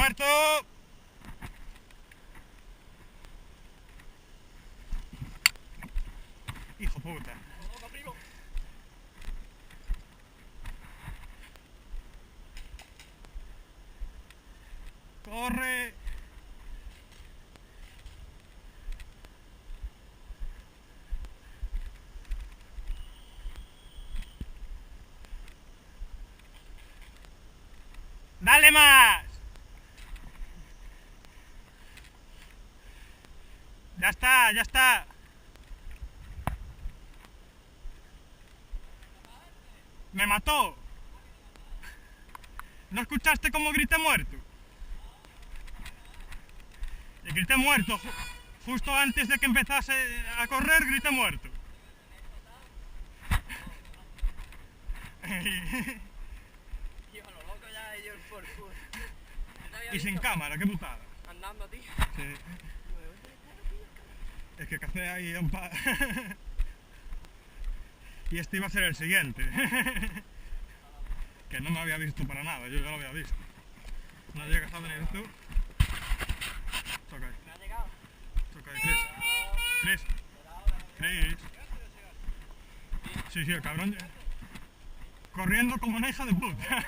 muerto! Hijo puta. ¡Corre! ¡Dale más! Ya está, ya está. Me mató. ¿No escuchaste cómo grité muerto? Y grité muerto. Justo antes de que empezase a correr, grité muerto. Tío, lo loco ya ellos por full. Y sin cámara, qué putada. Andando, tío. Sí. Es que cacé ahí un par. Y este iba a ser el siguiente. Que no me había visto para nada, yo ya lo había visto. No llegas a venir tú. Toca ahí. ¿Me ha llegado? Toca ahí, Chris. Chris. Chris. Sí, el cabrón. Corriendo como una hija de puta.